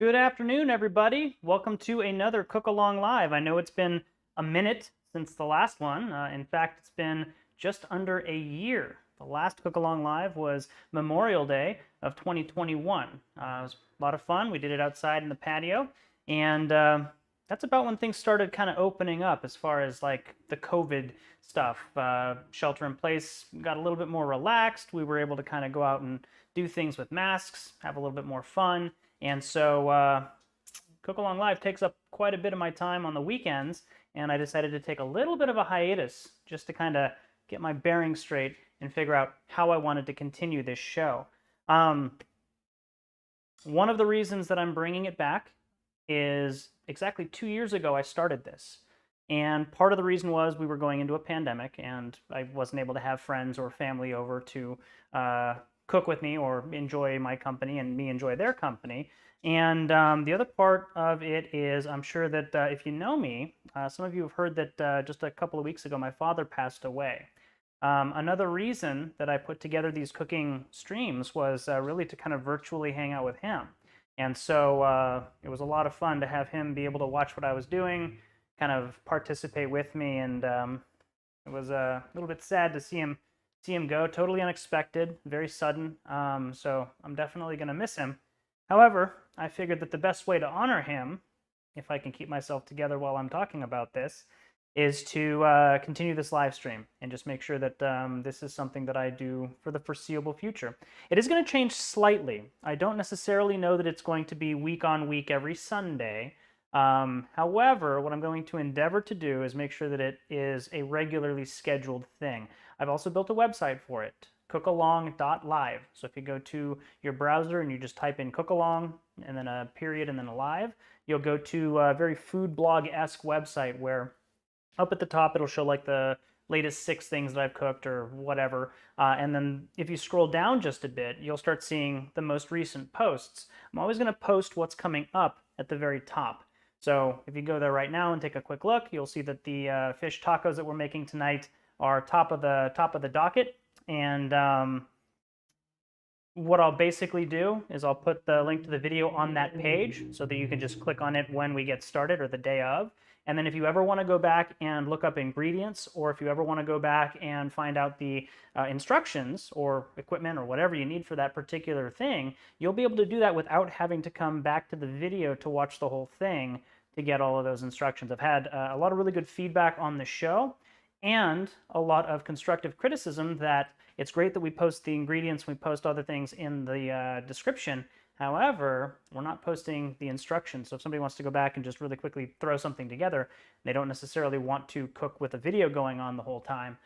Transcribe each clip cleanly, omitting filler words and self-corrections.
Good afternoon, everybody. Welcome to another Cook Along Live. I know it's been a minute since the last one. In fact, it's been just under a year. The last Cook Along Live was Memorial Day of 2021. It was a lot of fun. We did it outside in the patio, and that's about when things started kind of opening up as far as like the COVID stuff. Shelter in place got a little bit more relaxed. We were able to kind of go out and do things with masks, have a little bit more fun. And so Cook Along Live takes up quite a bit of my time on the weekends, and I decided to take a little bit of a hiatus just to kind of get my bearings straight and figure out how I wanted to continue this show. One of the reasons that I'm bringing it back is exactly 2 years ago I started this. And part of the reason was we were going into a pandemic, and I wasn't able to have friends or family over to cook with me or enjoy my company and me enjoy their company. And the other part of it is I'm sure that if you know me, some of you have heard that just a couple of weeks ago my father passed away. Another reason that I put together these cooking streams was really to kind of virtually hang out with him. And so it was a lot of fun to have him be able to watch what I was doing, kind of participate with me, and it was a little bit sad to see him go. Totally unexpected, very sudden. So I'm definitely going to miss him. However, I figured that the best way to honor him, if I can keep myself together while I'm talking about this, is to continue this live stream and just make sure that this is something that I do for the foreseeable future. It is going to change slightly. I don't necessarily know that it's going to be week on week every Sunday. However, what I'm going to endeavor to do is make sure that it is a regularly scheduled thing. I've also built a website for it, cookalong.live. So if you go to your browser and you just type in cookalong and then a period and then a live, you'll go to a very food blog-esque website where up at the top it'll show like the latest 6 things that I've cooked or whatever. And then if you scroll down just a bit, you'll start seeing the most recent posts. I'm always going to post what's coming up at the very top. So if you go there right now and take a quick look, you'll see that the fish tacos that we're making tonight are top of the docket. And what I'll basically do is I'll put the link to the video on that page so that you can just click on it when we get started or the day of. And then if you ever want to go back and look up ingredients, or if you ever want to go back and find out the instructions or equipment or whatever you need for that particular thing, you'll be able to do that without having to come back to the video to watch the whole thing to get all of those instructions. I've had a lot of really good feedback on the show and a lot of constructive criticism that it's great that we post the ingredients, we post other things in the description. However, we're not posting the instructions. So if somebody wants to go back and just really quickly throw something together, they don't necessarily want to cook with a video going on the whole time.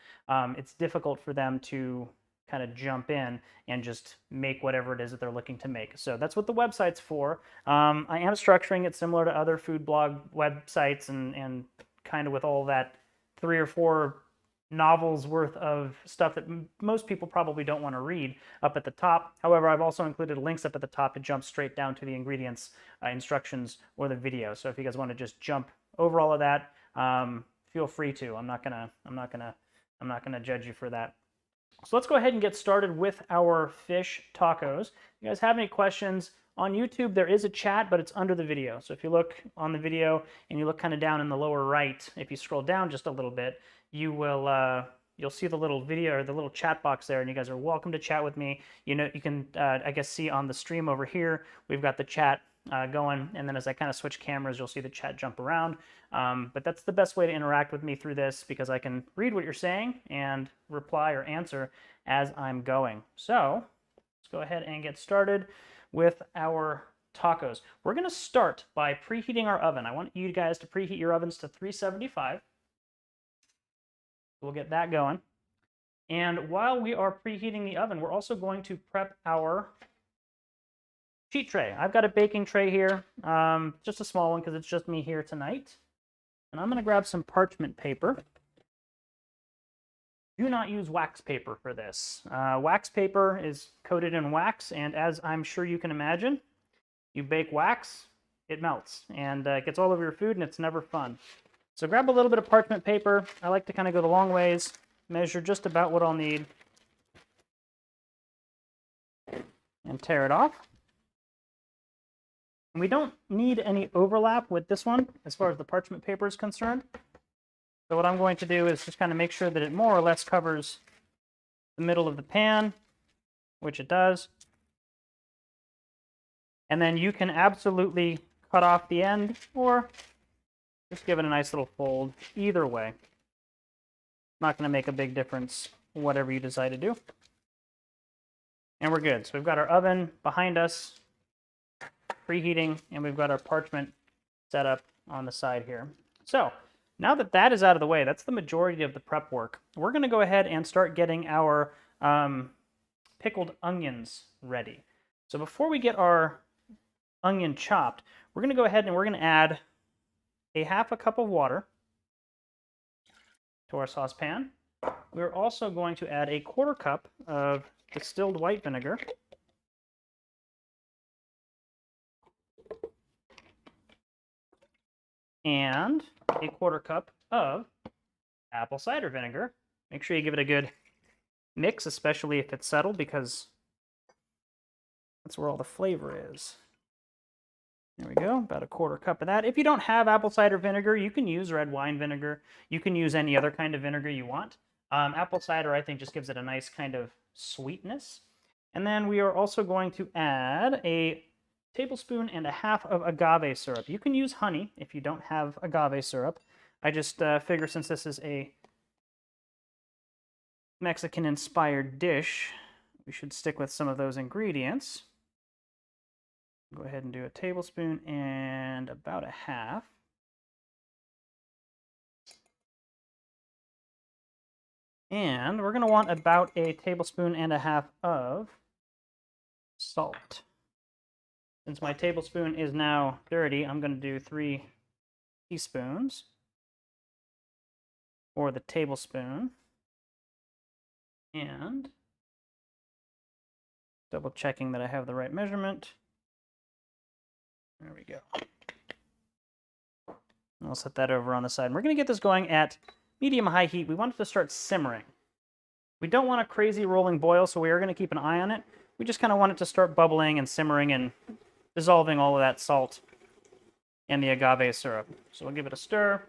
It's difficult for them to kind of jump in and just make whatever it is that they're looking to make. So that's what the website's for. I am structuring it similar to other food blog websites and kind of with all that 3 or 4 novels worth of stuff that most people probably don't want to read up at the top. However, I've also included links up at the top to jump straight down to the ingredients, instructions, or the video. So if you guys want to just jump over all of that, feel free to. I'm not gonna judge you for that. So let's go ahead and get started with our fish tacos. If you guys have any questions, on YouTube there is a chat, but it's under the video. So if you look on the video and you look kind of down in the lower right, if you scroll down just a little bit, you will you'll see the little video or the little chat box there, and you guys are welcome to chat with me. You know, you can I guess see on the stream over here we've got the chat going, and then as I kind of switch cameras, you'll see the chat jump around. But that's the best way to interact with me through this, because I can read what you're saying and reply or answer as I'm going. So let's go ahead and get started with our tacos. We're going to start by preheating our oven. I want you guys to preheat your ovens to 375. We'll get that going. And while we are preheating the oven, we're also going to prep our sheet tray. I've got a baking tray here, just a small one because it's just me here tonight. And I'm going to grab some parchment paper. Do not use wax paper for this. Wax paper is coated in wax, and as I'm sure you can imagine, you bake wax, it melts, and it gets all over your food, and it's never fun. So grab a little bit of parchment paper. I like to kind of go the long ways, measure just about what I'll need, and tear it off. And we don't need any overlap with this one as far as the parchment paper is concerned. So what I'm going to do is just kind of make sure that it more or less covers the middle of the pan, which it does. And then you can absolutely cut off the end or just give it a nice little fold. Either way, not going to make a big difference, whatever you decide to do. And we're good. So we've got our oven behind us, preheating, and we've got our parchment set up on the side here. So now that that is out of the way, that's the majority of the prep work. We're going to go ahead and start getting our pickled onions ready. So before we get our onion chopped, we're going to go ahead and we're going to add a half a cup of water to our saucepan. We're also going to add a quarter cup of distilled white vinegar. And a quarter cup of apple cider vinegar. Make sure you give it a good mix, especially if it's settled, because that's where all the flavor is. There we go, about a quarter cup of that. If you don't have apple cider vinegar, you can use red wine vinegar. You can use any other kind of vinegar you want. Apple cider, I think, just gives it a nice kind of sweetness. And then we are also going to add a tablespoon and a half of agave syrup. You can use honey if you don't have agave syrup. I just figure since this is a Mexican-inspired dish, we should stick with some of those ingredients. Go ahead and do a tablespoon and about a half. And we're going to want about a tablespoon and a half of salt. Since my tablespoon is now dirty, I'm going to do 3 teaspoons for the tablespoon. And double checking that I have the right measurement. There we go. I'll set that over on the side. And we're going to get this going at medium-high heat. We want it to start simmering. We don't want a crazy rolling boil, so we are going to keep an eye on it. We just kind of want it to start bubbling and simmering and dissolving all of that salt and the agave syrup. So we'll give it a stir.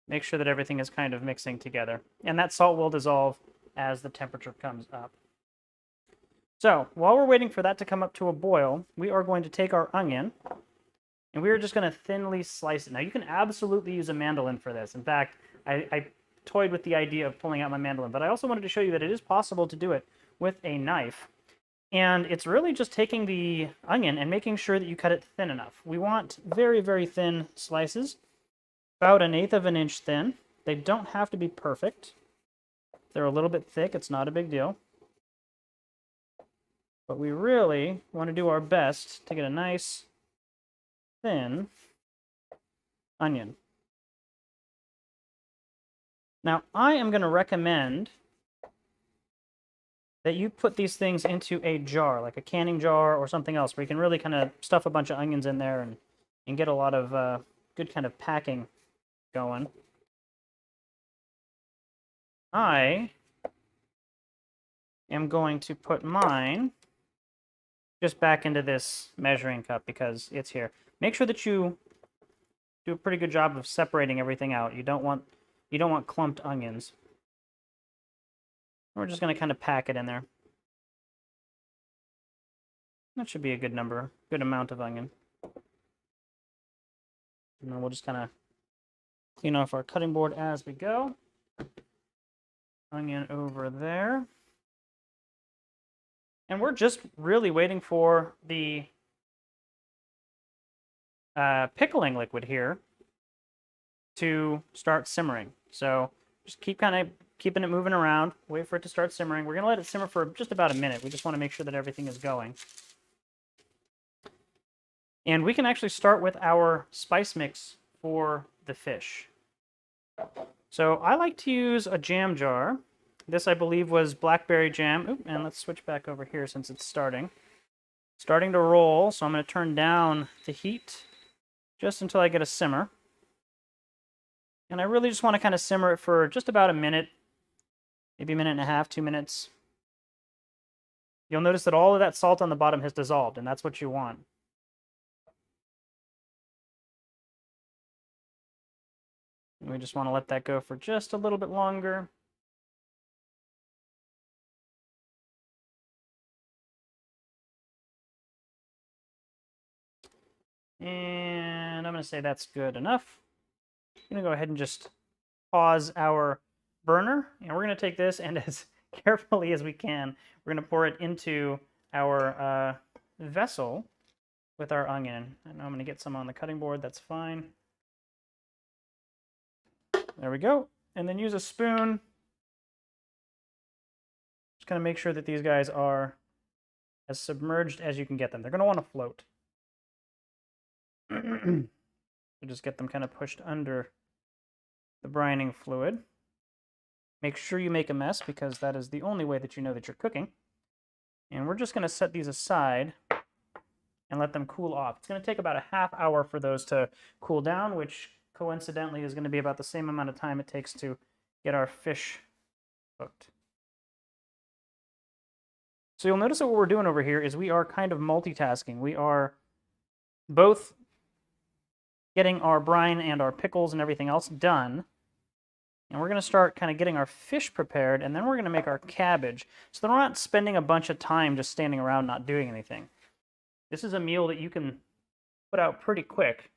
Make sure that everything is kind of mixing together. And that salt will dissolve as the temperature comes up. So while we're waiting for that to come up to a boil, we are going to take our onion and we are just going to thinly slice it. Now, you can absolutely use a mandolin for this. In fact, I toyed with the idea of pulling out my mandolin, but I also wanted to show you that it is possible to do it with a knife. And it's really just taking the onion and making sure that you cut it thin enough. We want very, very thin slices, about 1/8 of an inch thin. They don't have to be perfect. If they're a little bit thick, it's not a big deal. But we really want to do our best to get a nice, thin onion. Now, I am going to recommend that you put these things into a jar, like a canning jar or something else, where you can really kind of stuff a bunch of onions in there and get a lot of good kind of packing going. I am going to put mine just back into this measuring cup because it's here. Make sure that you do a pretty good job of separating everything out. You don't want clumped onions. We're just going to kind of pack it in there. That should be a good number, good amount of onion. And then we'll just kind of clean off our cutting board as we go. Onion over there. And we're just really waiting for the pickling liquid here to start simmering. So just keep kind of keeping it moving around. Wait for it to start simmering. We're going to let it simmer for just about a minute. We just want to make sure that everything is going. And we can actually start with our spice mix for the fish. So I like to use a jam jar. This, I believe, was blackberry jam. Oop, and let's switch back over here since it's starting to roll. So I'm going to turn down the heat just until I get a simmer. And I really just want to kind of simmer it for just about a minute, maybe a minute and a half, 2 minutes. You'll notice that all of that salt on the bottom has dissolved, and that's what you want. We just want to let that go for just a little bit longer. And I'm going to say that's good enough. I'm going to go ahead and just pause our burner. And we're going to take this and as carefully as we can, we're going to pour it into our vessel with our onion. I know I'm going to get some on the cutting board. That's fine. There we go. And then use a spoon. Just going to make sure that these guys are as submerged as you can get them. They're going to want to float. So just get them kind of pushed under the brining fluid. Make sure you make a mess because that is the only way that you know that you're cooking. And we're just going to set these aside and let them cool off. It's going to take about a half hour for those to cool down, which coincidentally is going to be about the same amount of time it takes to get our fish cooked. So you'll notice that what we're doing over here is we are kind of multitasking. We are both getting our brine and our pickles and everything else done. And we're going to start kind of getting our fish prepared, and then we're going to make our cabbage. So that we're not spending a bunch of time just standing around not doing anything. This is a meal that you can put out pretty quick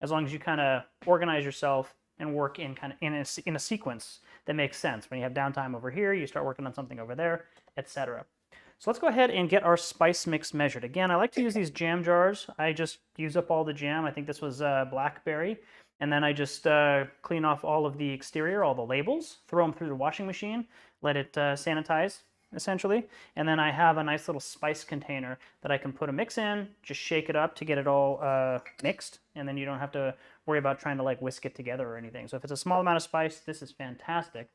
as long as you kind of organize yourself and work in kind of in a sequence that makes sense. When you have downtime over here, you start working on something over there, etc. So let's go ahead and get our spice mix measured. Again, I like to use these jam jars. I just use up all the jam. I think this was blackberry. And then I just clean off all of the exterior, all the labels, throw them through the washing machine, let it sanitize, essentially. And then I have a nice little spice container that I can put a mix in, just shake it up to get it all mixed, and then you don't have to worry about trying to like whisk it together or anything. So if it's a small amount of spice, this is fantastic.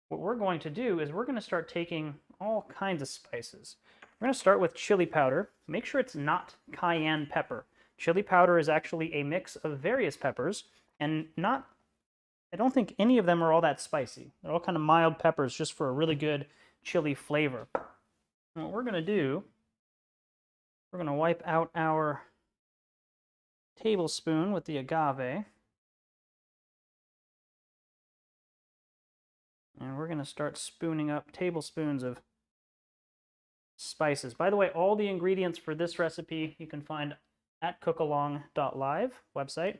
What we're going to do is we're going to start taking all kinds of spices. We're going to start with chili powder. Make sure it's not cayenne pepper. Chili powder is actually a mix of various peppers, and I don't think any of them are all that spicy. They're all kind of mild peppers just for a really good chili flavor. And what we're going to do, we're going to wipe out our tablespoon with the agave. And we're going to start spooning up tablespoons of spices. By the way, all the ingredients for this recipe you can find at cookalong.live website.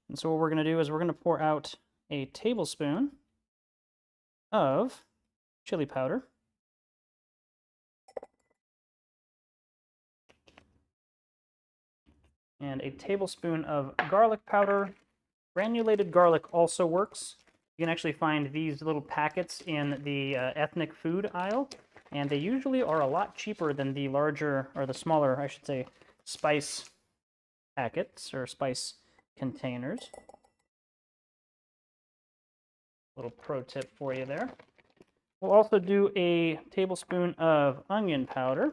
And so what we're going to do is we're going to pour out a tablespoon of chili powder. And a tablespoon of garlic powder. Granulated garlic also works. You can actually find these little packets in the ethnic food aisle, and they usually are a lot cheaper than the larger, or the smaller, I should say, spice packets, or spice containers. Little pro tip for you there. We'll also do a tablespoon of onion powder.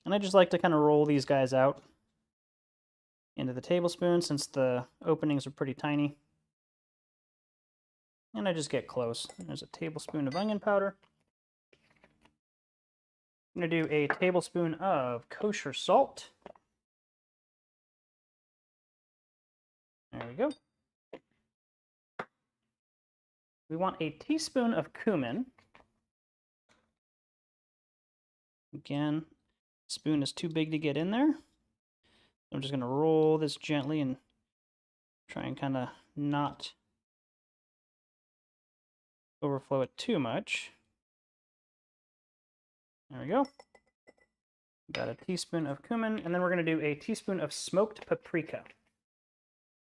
And I just like to kind of roll these guys out into the tablespoon since the openings are pretty tiny. And I just get close. There's a tablespoon of onion powder. I'm going to do a tablespoon of kosher salt. There we go. We want a teaspoon of cumin. Again, spoon is too big to get in there. I'm just going to roll this gently and try and kind of not overflow it too much. There we go. About a teaspoon of cumin, and then we're going to do a teaspoon of smoked paprika.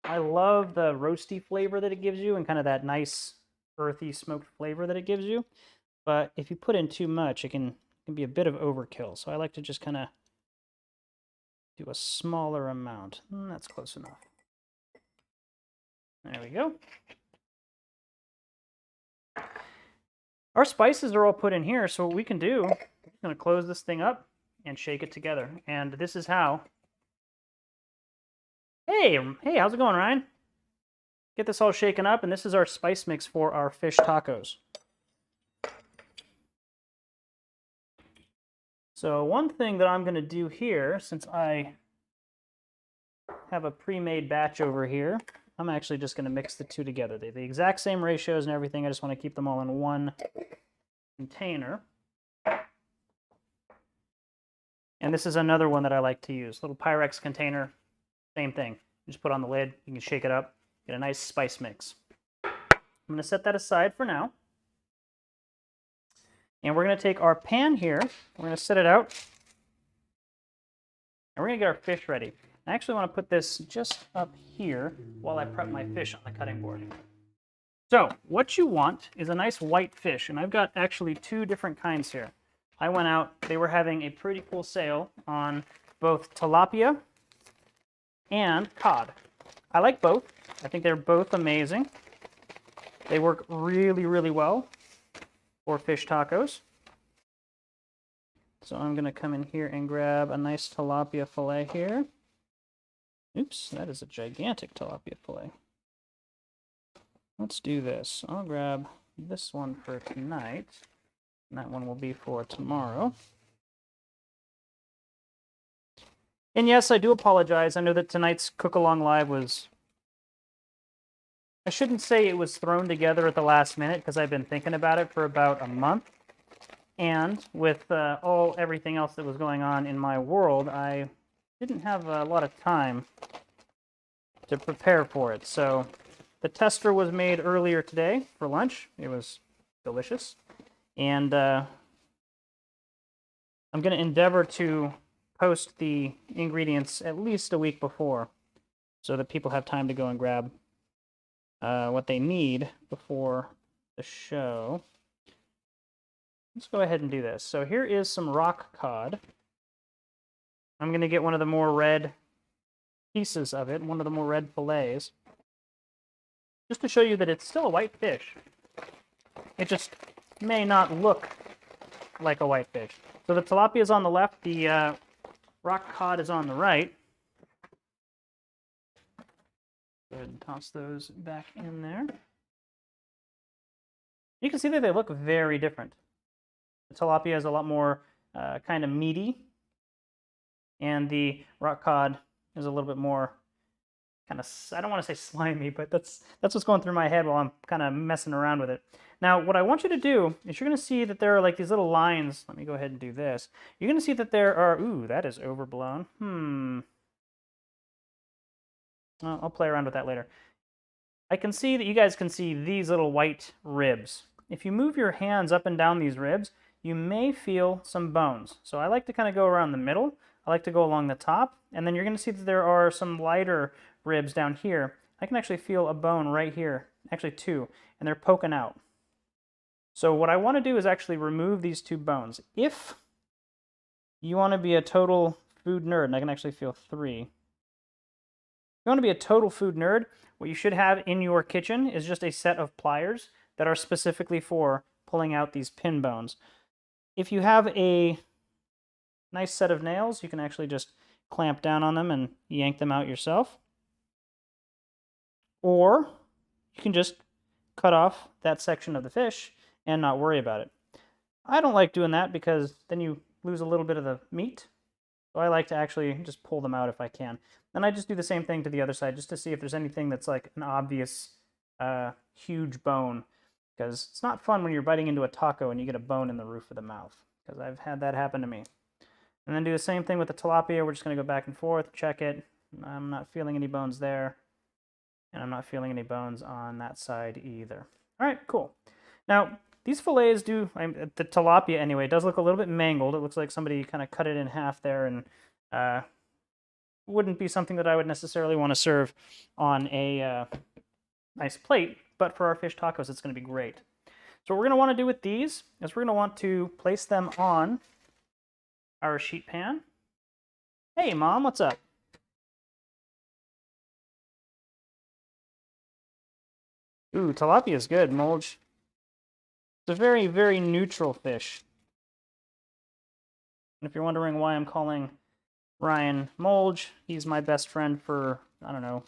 I love the roasty flavor that it gives you and kind of that nice earthy smoked flavor that it gives you. But if you put in too much, it can be a bit of overkill. So I like to just kind of do a smaller amount. That's close enough. There we go. Our spices are all put in here, so what we can do, we're going to close this thing up and shake it together. And this is how. Hey, how's it going, Ryan? get this all shaken up, and this is our spice mix for our fish tacos. So one thing that I'm going to do here, since I have a pre-made batch over here, I'm actually just going to mix the two together. They're the exact same ratios and everything. I just want to keep them all in one container. And this is another one that I like to use. Little Pyrex container, same thing. You just put on the lid, you can shake it up, get a nice spice mix. I'm going to set that aside for now. And we're going to take our pan here, we're going to set it out, and we're going to get our fish ready. I actually want to put this just up here while I prep my fish on the cutting board. So what you want is a nice white fish, and I've got actually two different kinds here. I went out, they were having a pretty cool sale on both tilapia and cod. I like both. I think they're both amazing. They work really, really well for fish tacos. So I'm going to come in here and grab a nice tilapia fillet here. Oops, that is a gigantic tilapia fillet. Let's do this. I'll grab this one for tonight, and that one will be for tomorrow. And yes, I do apologize. I know that tonight's Cook-Along Live was... I shouldn't say it was thrown together at the last minute, because I've been thinking about it for about a month. And with everything else that was going on in my world, I didn't have a lot of time to prepare for it. So the tester was made earlier today for lunch. It was delicious. And I'm going to endeavor to post the ingredients at least a week before so that people have time to go and grab what they need before the show. Let's go ahead and do this. So here is some rock cod. I'm going to get one of the more red pieces of it, one of the more red fillets, just to show you that it's still a white fish. It just may not look like a white fish. So the tilapia is on the left, the rock cod is on the right. Go ahead and toss those back in there. You can see that they look very different. The tilapia is a lot more kind of meaty, and the rock cod is a little bit more kind of, I don't want to say slimy, but that's what's going through my head while I'm kind of messing around with it. Now, what I want you to do is you're going to see that there are like these little lines. Let me go ahead and do this. You're going to see that there are, ooh, that is overblown. Well, I'll play around with that later. I can see that you guys can see these little white ribs. If you move your hands up and down these ribs, you may feel some bones. So I like to kind of go around the middle. I like to go along the top, and then you're going to see that there are some lighter ribs down here. I can actually feel a bone right here, actually two, and they're poking out. So what I want to do is actually remove these two bones. If you want to be a total food nerd, and I can actually feel three. If you want to be a total food nerd, what you should have in your kitchen is just a set of pliers that are specifically for pulling out these pin bones. If you have a nice set of nails, you can actually just clamp down on them and yank them out yourself. Or you can just cut off that section of the fish and not worry about it. I don't like doing that because then you lose a little bit of the meat. So I like to actually just pull them out if I can. Then I just do the same thing to the other side just to see if there's anything that's like an obvious huge bone. Because it's not fun when you're biting into a taco and you get a bone in the roof of the mouth. Because I've had that happen to me. And then do the same thing with the tilapia. We're just going to go back and forth, check it. I'm not feeling any bones there. And I'm not feeling any bones on that side either. All right, cool. Now, these fillets do, the tilapia anyway, does look a little bit mangled. It looks like somebody kind of cut it in half there, and wouldn't be something that I would necessarily want to serve on a nice plate. But for our fish tacos, it's going to be great. So what we're going to want to do with these is we're going to want to place them on our sheet pan. Hey, Mom, what's up? Ooh, tilapia is good, Mulge. It's a very, very neutral fish. And if you're wondering why I'm calling Ryan Mulge, he's my best friend for, I don't know,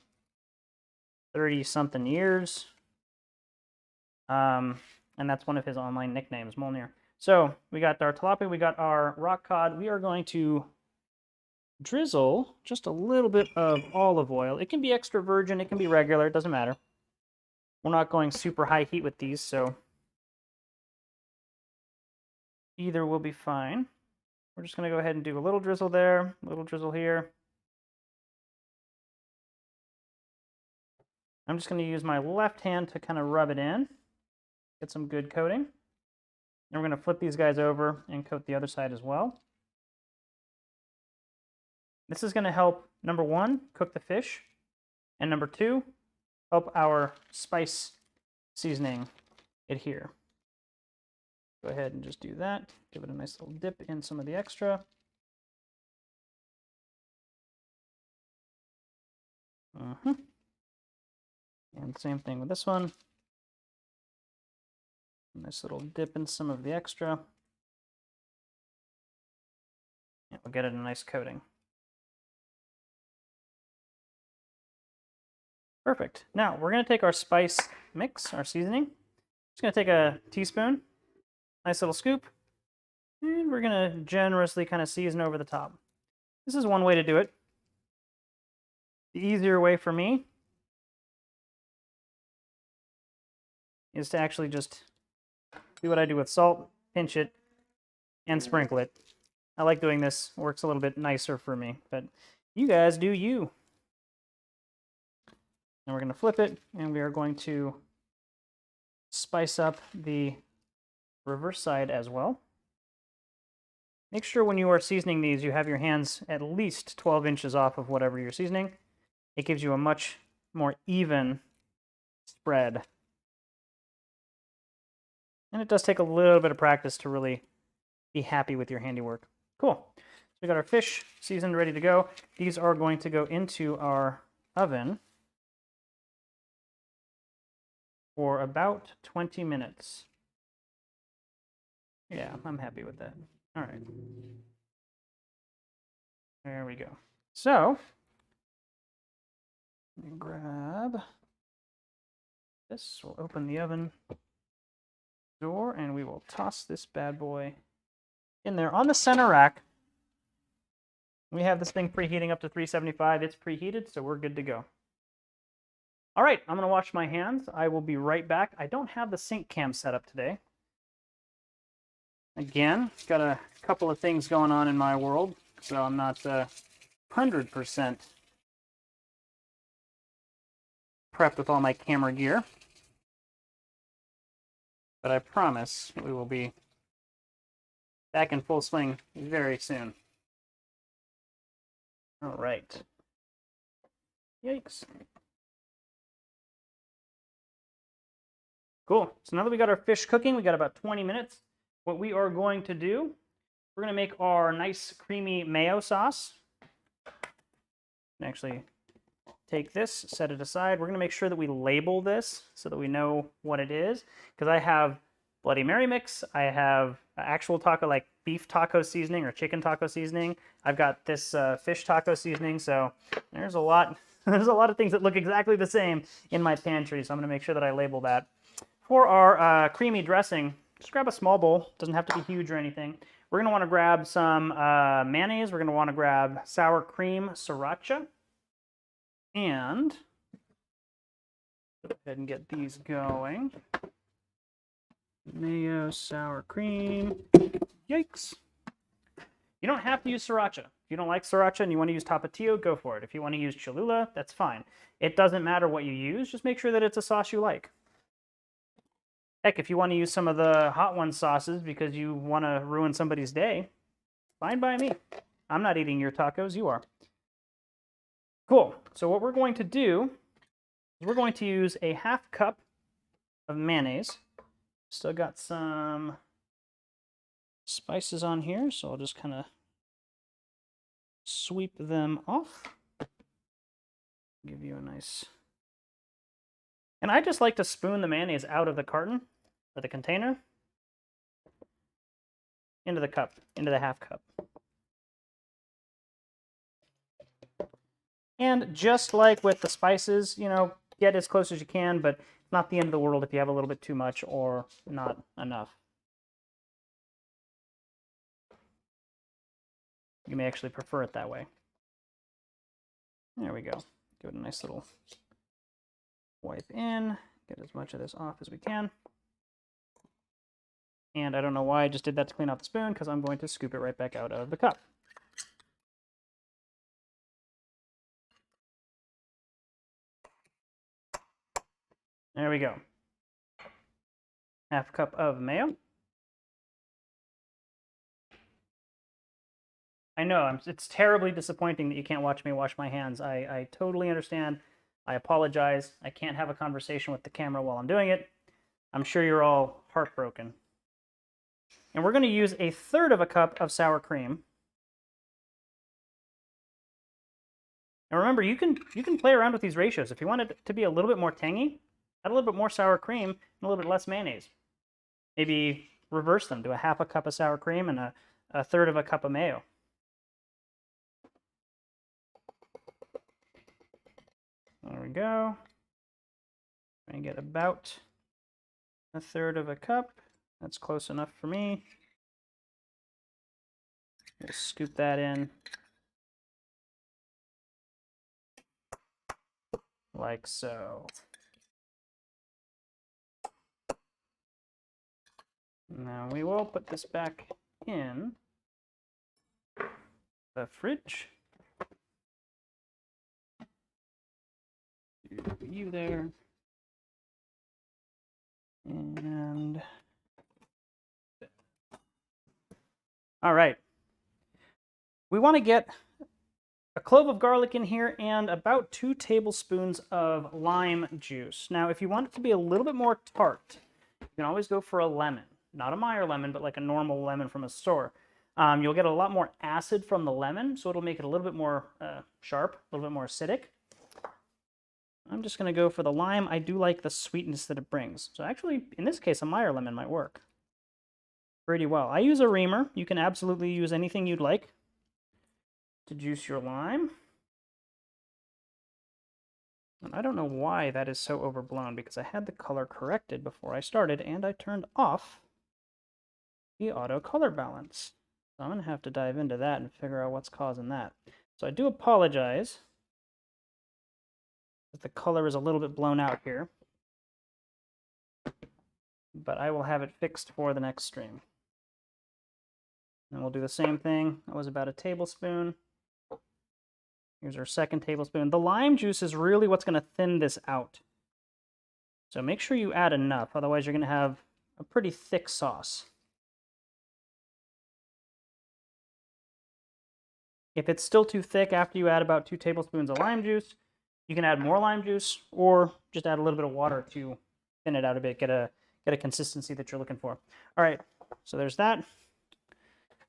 30-something years. And that's one of his online nicknames, Molnir. So we got our tilapia, we got our rock cod. We are going to drizzle just a little bit of olive oil. It can be extra virgin, it can be regular, it doesn't matter. We're not going super high heat with these, so either will be fine. We're just going to go ahead and do a little drizzle there, a little drizzle here. I'm just going to use my left hand to kind of rub it in, get some good coating. And we're going to flip these guys over and coat the other side as well. This is going to help, number one, cook the fish, and number two, help our spice seasoning adhere. Go ahead and just do that. Give it a nice little dip in some of the extra. And same thing with this one. Nice little dip in some of the extra. And we'll get it a nice coating. Perfect. Now we're going to take our spice mix, our seasoning. Just going to take a teaspoon, nice little scoop, and we're going to generously kind of season over the top. This is one way to do it. The easier way for me is to actually just do what I do with salt, pinch it, and sprinkle it. I like doing this. It works a little bit nicer for me, but you guys do you. And we're going to flip it, and we are going to spice up the reverse side as well. Make sure when you are seasoning these, you have your hands at least 12 inches off of whatever you're seasoning. It gives you a much more even spread. And it does take a little bit of practice to really be happy with your handiwork. Cool. So we got our fish seasoned, ready to go. These are going to go into our oven for about 20 minutes. Yeah, I'm happy with that. All right. There we go. So, let me grab this. We'll open the oven door and we will toss this bad boy in there. On the center rack, we have this thing preheating up to 375. It's preheated, so we're good to go. All right, I'm going to wash my hands. I will be right back. I don't have the sink cam set up today. Again, got a couple of things going on in my world, so I'm not 100% prepped with all my camera gear. But I promise we will be back in full swing very soon. All right. Yikes. Cool. So now that we got our fish cooking, we got about 20 minutes. What we are going to do, we're going to make our nice creamy mayo sauce. Actually, take this, set it aside. We're going to make sure that we label this so that we know what it is. Because I have Bloody Mary mix, I have actual taco, like beef taco seasoning or chicken taco seasoning. I've got this fish taco seasoning. So there's a lot. There's a lot of things that look exactly the same in my pantry. So I'm going to make sure that I label that. For our creamy dressing, just grab a small bowl. Doesn't have to be huge or anything. We're going to want to grab some mayonnaise. We're going to want to grab sour cream sriracha. And go ahead and get these going. Mayo, sour cream. Yikes. You don't have to use sriracha. If you don't like sriracha and you want to use tapatio, go for it. If you want to use Cholula, that's fine. It doesn't matter what you use. Just make sure that it's a sauce you like. Heck, if you want to use some of the Hot Ones sauces because you want to ruin somebody's day, fine by me. I'm not eating your tacos, you are. Cool. So what we're going to do is we're going to use a half cup of mayonnaise. Still got some spices on here, so I'll just kind of sweep them off. Give you a nice... And I just like to spoon the mayonnaise out of the carton or the container into the cup, into the half cup. And just like with the spices, you know, get as close as you can, but it's not the end of the world if you have a little bit too much or not enough. You may actually prefer it that way. There we go. Give it a nice little wipe in. Get as much of this off as we can. And I don't know why I just did that to clean off the spoon, because I'm going to scoop it right back out of the cup. There we go. Half cup of mayo. I know, it's terribly disappointing that you can't watch me wash my hands. I totally understand. I apologize. I can't have a conversation with the camera while I'm doing it. I'm sure you're all heartbroken. And we're going to use 1/3 of a cup of sour cream. And remember, you can play around with these ratios. If you want it to be a little bit more tangy, add a little bit more sour cream and a little bit less mayonnaise. Maybe reverse them. Do a 1/2 cup of sour cream and a 1/3 of a cup of mayo. There we go. I get about 1/3 of a cup. That's close enough for me. Just scoop that in like so. Now we will put this back in the fridge. You there. And all right. We want to get a clove of garlic in here and about 2 tablespoons of lime juice. Now, if you want it to be a little bit more tart, you can always go for a lemon. Not a Meyer lemon, but like a normal lemon from a store. You'll get a lot more acid from the lemon, so it'll make it a little bit more sharp, a little bit more acidic. I'm just going to go for the lime. I do like the sweetness that it brings. So actually, in this case, a Meyer lemon might work pretty well. I use a reamer. You can absolutely use anything you'd like to juice your lime. And I don't know why that is so overblown, because I had the color corrected before I started, and I turned off the auto color balance. So I'm going to have to dive into that and figure out what's causing that. So I do apologize that the color is a little bit blown out here, but I will have it fixed for the next stream. And we'll do the same thing. That was about a tablespoon. Here's our 2nd tablespoon. The lime juice is really what's going to thin this out. So make sure you add enough, otherwise you're going to have a pretty thick sauce. If it's still too thick after you add about 2 tablespoons of lime juice, you can add more lime juice or just add a little bit of water to thin it out a bit, get a consistency that you're looking for. All right, so there's that.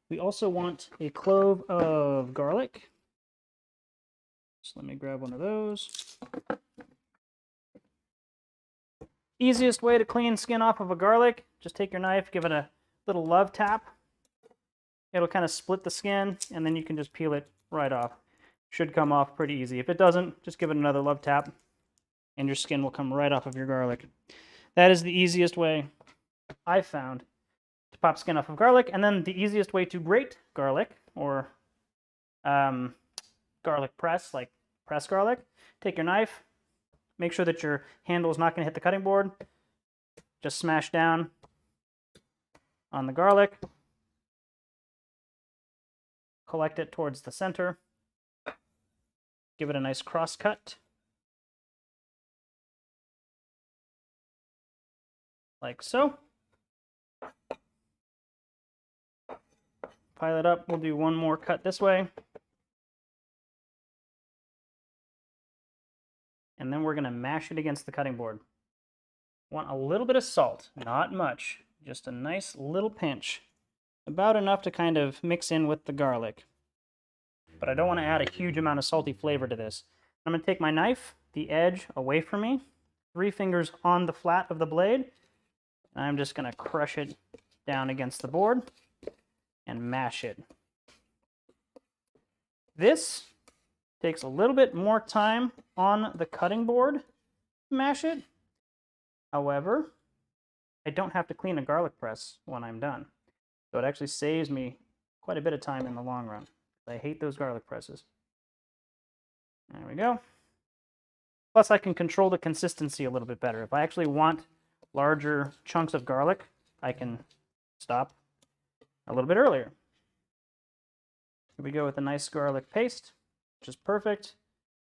We also want a clove of garlic. So let me grab one of those. Easiest way to clean skin off of a garlic, just take your knife, give it a little love tap. It'll kind of split the skin, and then you can just peel it right off. Should come off pretty easy. If it doesn't, just give it another love tap, and your skin will come right off of your garlic. That is the easiest way I've found to pop skin off of garlic, and then the easiest way to grate garlic, or garlic press, like press garlic. Take your knife, make sure that your handle is not going to hit the cutting board. Just smash down on the garlic. Collect it towards the center. Give it a nice cross cut. Like so. Pile it up. We'll do one more cut this way. And then we're going to mash it against the cutting board. Want a little bit of salt, not much, just a nice little pinch. About enough to kind of mix in with the garlic. But I don't want to add a huge amount of salty flavor to this. I'm going to take my knife, the edge away from me, 3 fingers on the flat of the blade, and I'm just going to crush it down against the board and mash it. This takes a little bit more time on the cutting board mash it. However, I don't have to clean a garlic press when I'm done. So it actually saves me quite a bit of time in the long run. I hate those garlic presses. There we go. Plus, I can control the consistency a little bit better. If I actually want larger chunks of garlic, I can stop a little bit earlier. Here we go with a nice garlic paste, which is perfect.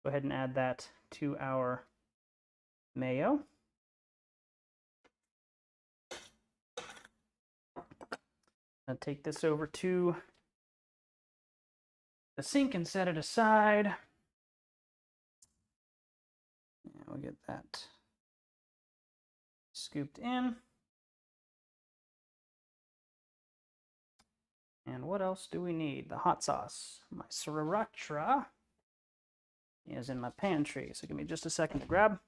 Go ahead and add that to our mayo. I'll take this over to the sink and set it aside. And we'll get that scooped in. And what else do we need? The hot sauce. My sriracha is in my pantry, so give me just a second to grab.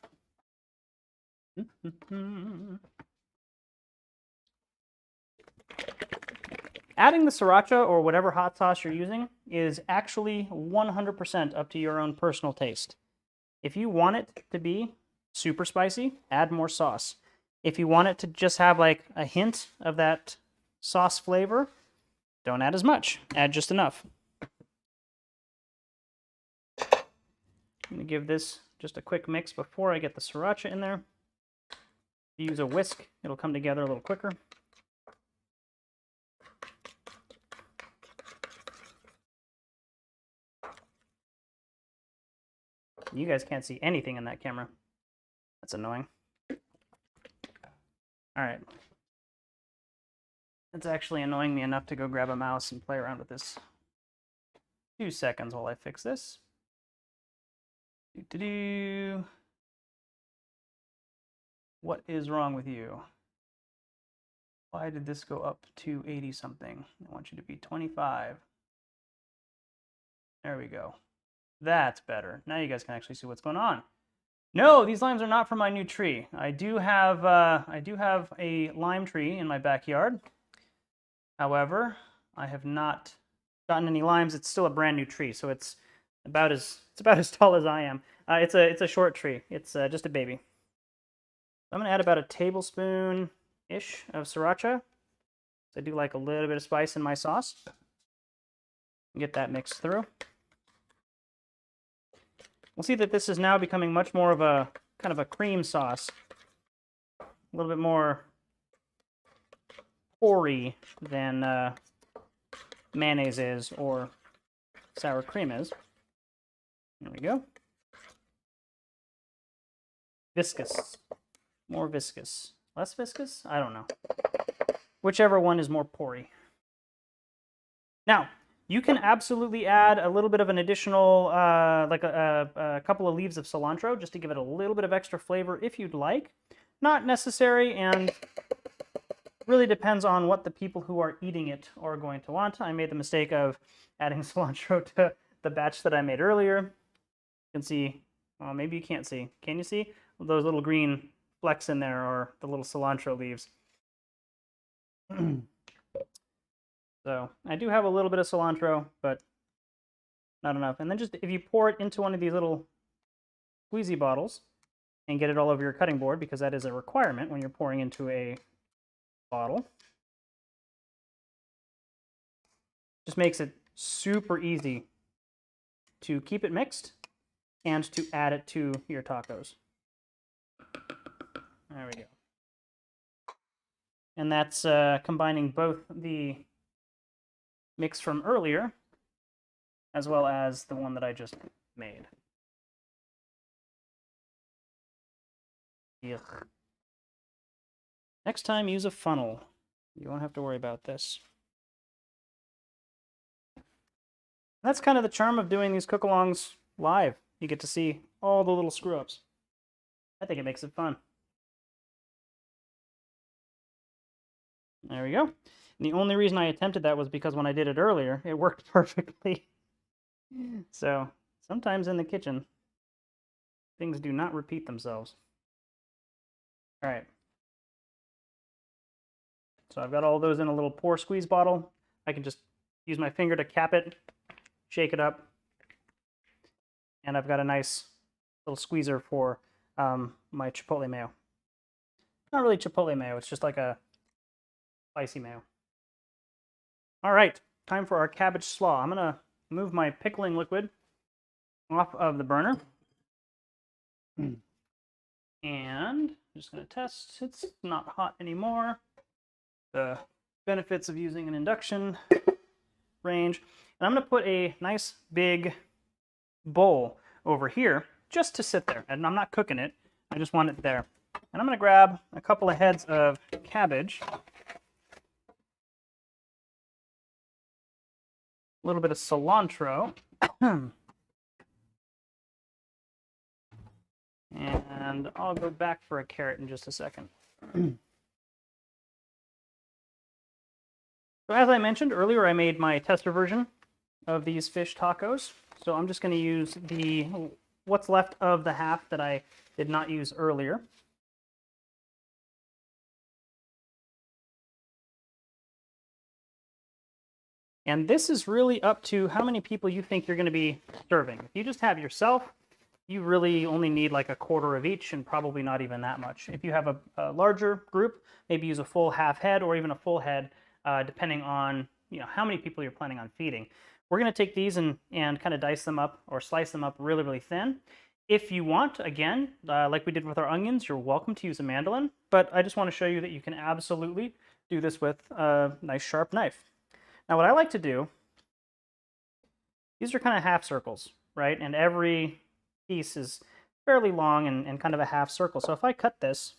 Adding the sriracha or whatever hot sauce you're using is actually 100% up to your own personal taste. If you want it to be super spicy, add more sauce. If you want it to just have like a hint of that sauce flavor, don't add as much. Add just enough. I'm going to give this just a quick mix before I get the sriracha in there. If you use a whisk, it'll come together a little quicker. You guys can't see anything in that camera. That's annoying. All right. It's actually annoying me enough to go grab a mouse and play around with this. 2 seconds while I fix this. What is wrong with you? Why did this go up to 80 something? I want you to be 25. There we go. That's better. Now you guys can actually see what's going on. No, these limes are not from my new tree. I do have a lime tree in my backyard. However, I have not gotten any limes. It's still a brand new tree, so it's about as tall as I am. It's a short tree. It's just a baby. I'm gonna add about a tablespoon-ish of sriracha. I do like a little bit of spice in my sauce. Get that mixed through. We'll see that this is now becoming much more of a kind of a cream sauce. A little bit more porry than mayonnaise is or sour cream is. There we go. Viscous. More viscous. Less viscous? I don't know. Whichever one is more porry. Now, you can absolutely add a little bit of an additional, like a couple of leaves of cilantro, just to give it a little bit of extra flavor if you'd like. Not necessary, and really depends on what the people who are eating it are going to want. I made the mistake of adding cilantro to the batch that I made earlier. You can see, well, maybe you can't see. Can you see? Those little green flecks in there are the little cilantro leaves. So I do have a little bit of cilantro, but not enough. And then just if you pour it into one of these little squeezy bottles and get it all over your cutting board, because that is a requirement when you're pouring into a bottle, just makes it super easy to keep it mixed and to add it to your tacos. There we go. And that's combining both the mix from earlier as well as the one that I just made. Yuck. Next time, use a funnel. You won't have to worry about this. That's kind of the charm of doing these cook-alongs live. You get to see all the little screw-ups. I think it makes it fun. There we go. And the only reason I attempted that was because when I did it earlier, it worked perfectly. So, sometimes in the kitchen, things do not repeat themselves. All right. So I've got all those in a little pour squeeze bottle. I can just use my finger to cap it, shake it up, and I've got a nice little squeezer for my chipotle mayo. Not really chipotle mayo, it's just like a spicy mayo. All right, time for our cabbage slaw. I'm gonna move my pickling liquid off of the burner. And I'm just gonna test, it's not hot anymore. The benefits of using an induction range. And I'm gonna put a nice big bowl over here just to sit there. And I'm not cooking it, I just want it there. And I'm gonna grab a couple of heads of cabbage. A little bit of cilantro. And I'll go back for a carrot in just a second. So as I mentioned earlier, I made my tester version of these fish tacos. So I'm just going to use what's left of the half that I did not use earlier. And this is really up to how many people you think you're going to be serving. If you just have yourself, you really only need like a quarter of each, and probably not even that much. If you have a larger group, maybe use a full half head or even a full head, depending on how many people you're planning on feeding. We're going to take these and kind of dice them up or slice them up really, really thin. If you want, again, like we did with our onions, you're welcome to use a mandolin, but I just want to show you that you can absolutely do this with a nice sharp knife. Now what I like to do, these are kind of half circles, right? And every piece is fairly long and kind of a half circle. So if I cut this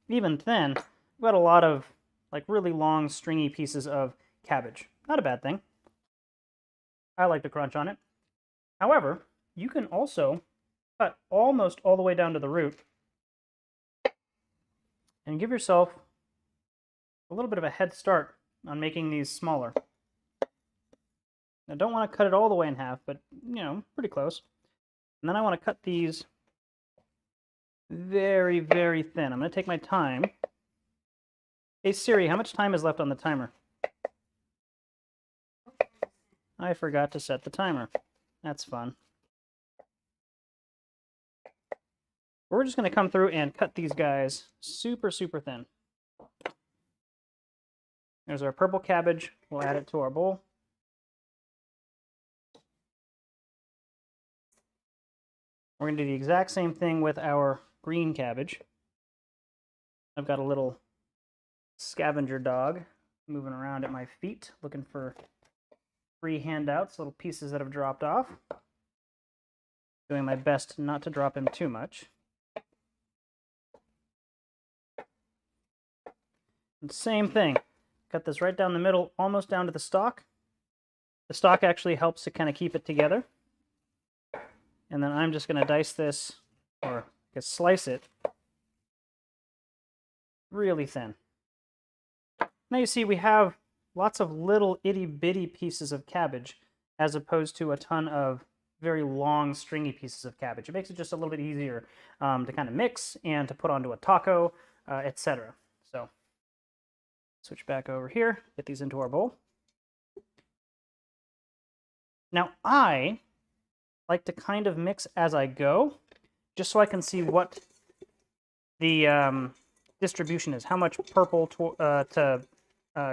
even thin, I've got a lot of like really long stringy pieces of cabbage. Not a bad thing. I like the crunch on it. However, you can also cut almost all the way down to the root and give yourself a little bit of a head start on making these smaller. I don't want to cut it all the way in half, but pretty close. And then I want to cut these very, very thin. I'm going to take my time. Hey Siri, how much time is left on the timer? I forgot to set the timer. That's fun. We're just going to come through and cut these guys super, super thin. There's our purple cabbage. We'll add it to our bowl. We're going to do the exact same thing with our green cabbage. I've got a little scavenger dog moving around at my feet, looking for free handouts, little pieces that have dropped off. Doing my best not to drop him too much. And same thing. Cut this right down the middle, almost down to the stalk. The stalk actually helps to kind of keep it together. And then I'm just going to dice this, or I guess slice it, really thin. Now you see we have lots of little itty-bitty pieces of cabbage as opposed to a ton of very long, stringy pieces of cabbage. It makes it just a little bit easier to kind of mix and to put onto a taco, etc. So switch back over here, get these into our bowl. Now I like to kind of mix as I go, just so I can see what the distribution is, how much purple to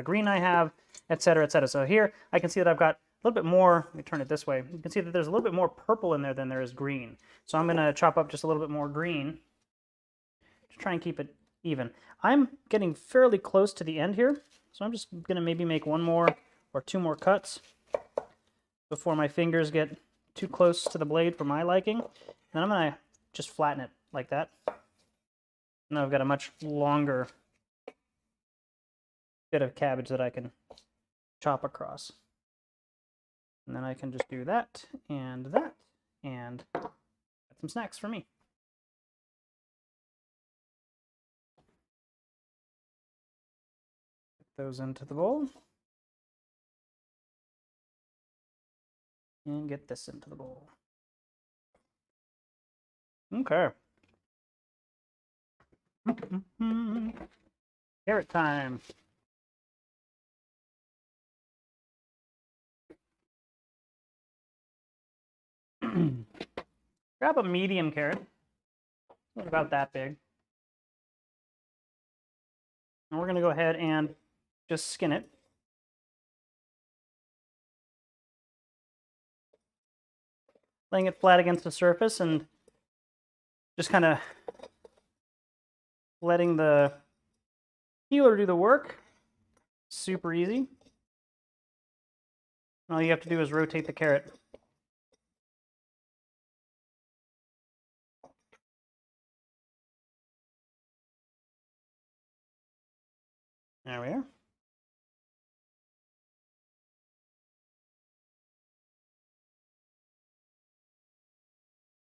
green I have, etc., etc. So here I can see that I've got a little bit more. Let me turn it this way. You can see that there's a little bit more purple in there than there is green. So I'm going to chop up just a little bit more green to try and keep it even. I'm getting fairly close to the end here, so I'm just going to maybe make one more or two more cuts before my fingers get too close to the blade for my liking. And then I'm going to just flatten it like that. Now I've got a much longer bit of cabbage that I can chop across. And then I can just do that, and get some snacks for me. Put those into the bowl. And get this into the bowl. Okay. Carrot time. grab a medium carrot, about that big. And we're going to go ahead and just skin it. Laying it flat against the surface and just kind of letting the peeler do the work. Super easy. All you have to do is rotate the carrot. There we are.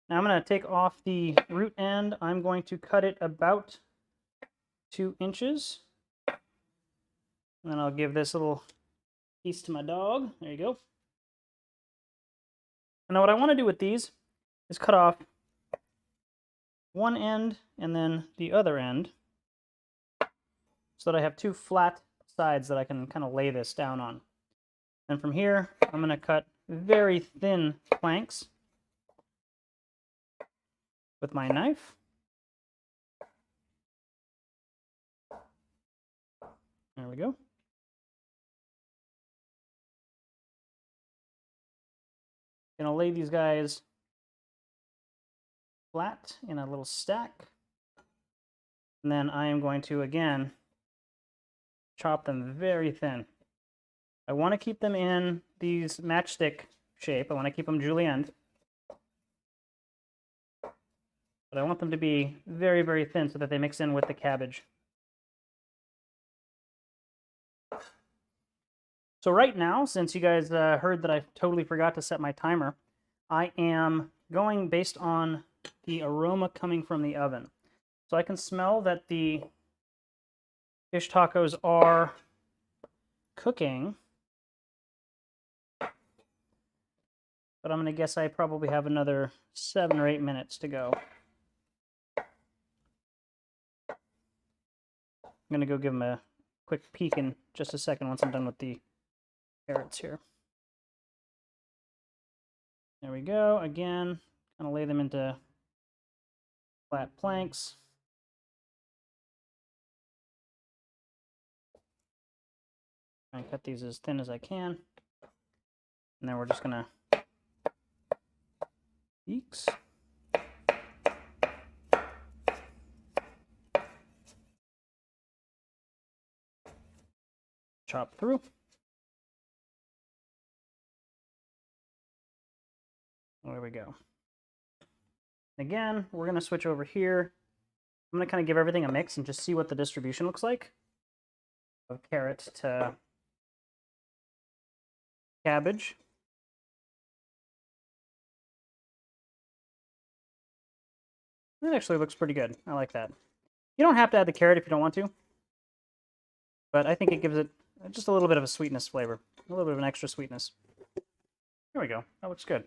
Now I'm going to take off the root end. I'm going to cut it about 2 inches. And then I'll give this little piece to my dog. There you go. And now what I want to do with these is cut off one end and then the other end so that I have 2 flat sides that I can kind of lay this down on. And from here, I'm going to cut very thin planks with my knife. There we go. Gonna lay these guys flat in a little stack. And then I am going to, again, chop them very thin. I want to keep them in these matchstick shape. I want to keep them julienne. But I want them to be very, very thin so that they mix in with the cabbage. So right now, since you guys heard that I totally forgot to set my timer, I am going based on the aroma coming from the oven. So I can smell that the fish tacos are cooking. But I'm going to guess I probably have another 7 or 8 minutes to go. I'm going to go give them a quick peek in just a second once I'm done with the carrots here. There we go. Again, kind of lay them into flat planks. Try and cut these as thin as I can. And then we're just going to eeks. Chop through. There we go. Again, we're going to switch over here. I'm going to kind of give everything a mix and just see what the distribution looks like of carrot to cabbage. That actually looks pretty good. I like that. You don't have to add the carrot if you don't want to, but I think it gives it just a little bit of a sweetness flavor, a little bit of an extra sweetness. There we go. That looks good.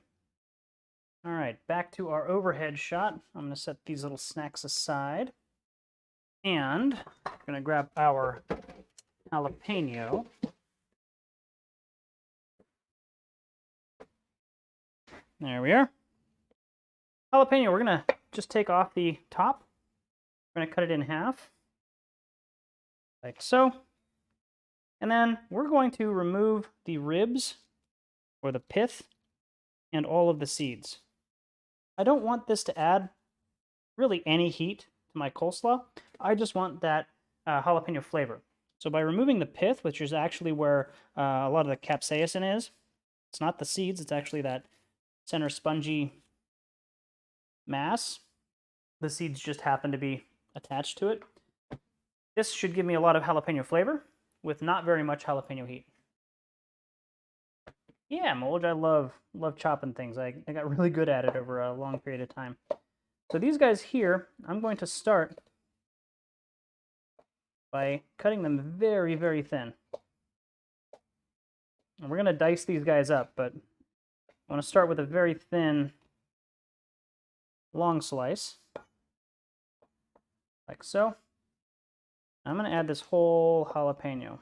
All right, back to our overhead shot. I'm going to set these little snacks aside. And I'm going to grab our jalapeno. There we are. Jalapeno, we're going to just take off the top. We're going to cut it in half, like so. And then we're going to remove the ribs, or the pith, and all of the seeds. I don't want this to add really any heat to my coleslaw. I just want that jalapeno flavor. So by removing the pith, which is actually where a lot of the capsaicin is, it's not the seeds, it's actually that center spongy mass. The seeds just happen to be attached to it. This should give me a lot of jalapeno flavor with not very much jalapeno heat. Yeah, Molge, I love chopping things. I got really good at it over a long period of time. So these guys here, I'm going to start by cutting them very, very thin. And we're going to dice these guys up, but I want to start with a very thin, long slice, like so. I'm going to add this whole jalapeno.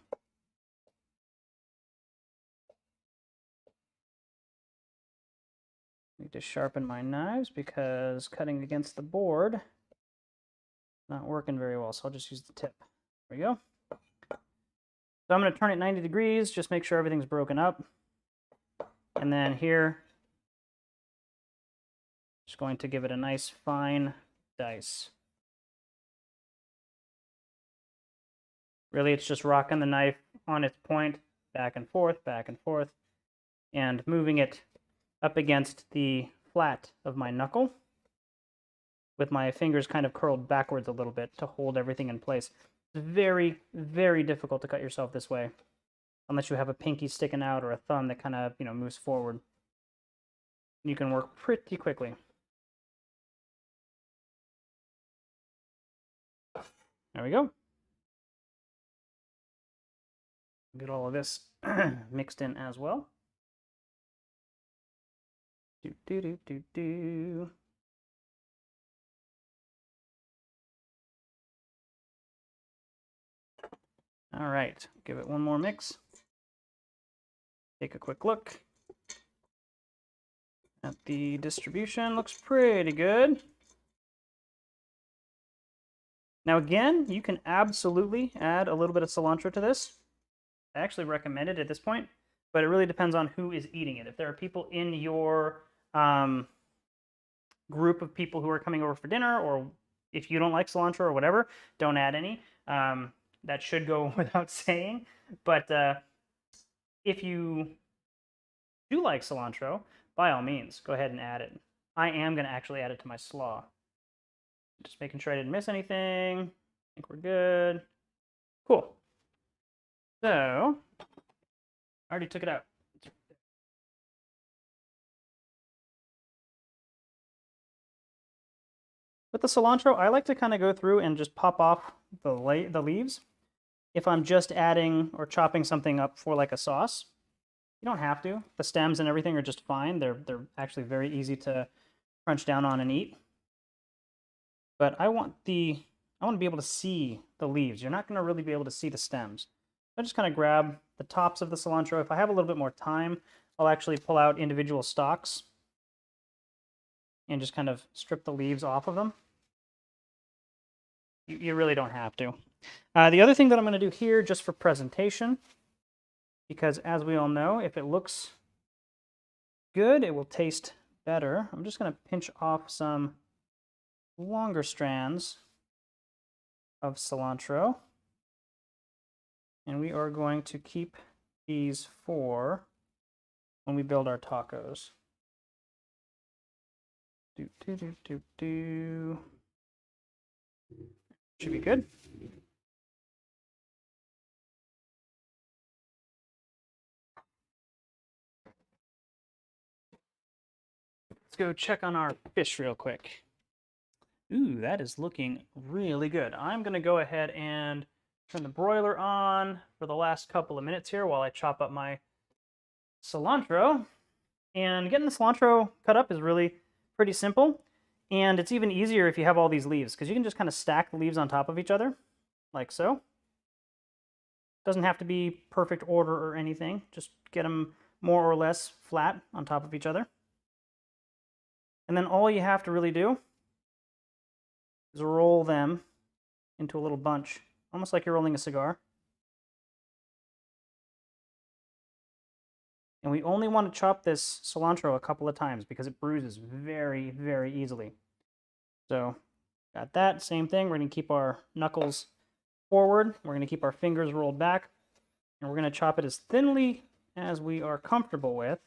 Need to sharpen my knives because cutting against the board not working very well, so I'll just use the tip. There we go. So I'm going to turn it 90 degrees, just make sure everything's broken up. And then here, just going to give it a nice fine dice. Really, it's just rocking the knife on its point, back and forth, and moving it up against the flat of my knuckle with my fingers kind of curled backwards a little bit to hold everything in place. It's very, very difficult to cut yourself this way, unless you have a pinky sticking out or a thumb that kind of, moves forward. You can work pretty quickly. There we go. Get all of this mixed in as well. Do. All right, give it one more mix. Take a quick look at the distribution. Looks pretty good. Now again, you can absolutely add a little bit of cilantro to this. I actually recommend it at this point, but it really depends on who is eating it. If there are people in your group of people who are coming over for dinner, or if you don't like cilantro or whatever, don't add any. That should go without saying. But if you do like cilantro, by all means, go ahead and add it. I am going to actually add it to my slaw. Just making sure I didn't miss anything. I think we're good. Cool. So, I already took it out. With the cilantro, I like to kind of go through and just pop off the leaves if I'm just adding or chopping something up for like a sauce. You don't have to. The stems and everything are just fine. They're actually very easy to crunch down on and eat. But I want to be able to see the leaves. You're not going to really be able to see the stems. I just kind of grab the tops of the cilantro. If I have a little bit more time, I'll actually pull out individual stalks and just kind of strip the leaves off of them. You really don't have to. The other thing that I'm going to do here, just for presentation, because as we all know, if it looks good, it will taste better. I'm just going to pinch off some longer strands of cilantro. And we are going to keep these for when we build our tacos. Should be good. Let's go check on our fish real quick. Ooh, that is looking really good. I'm going to go ahead and turn the broiler on for the last couple of minutes here while I chop up my cilantro. And getting the cilantro cut up is really pretty simple. And it's even easier if you have all these leaves, because you can just kind of stack the leaves on top of each other, like so. Doesn't have to be perfect order or anything. Just get them more or less flat on top of each other. And then all you have to really do is roll them into a little bunch, almost like you're rolling a cigar. And we only want to chop this cilantro a couple of times because it bruises very, very easily. So, got that. Same thing. We're going to keep our knuckles forward. We're going to keep our fingers rolled back. And we're going to chop it as thinly as we are comfortable with.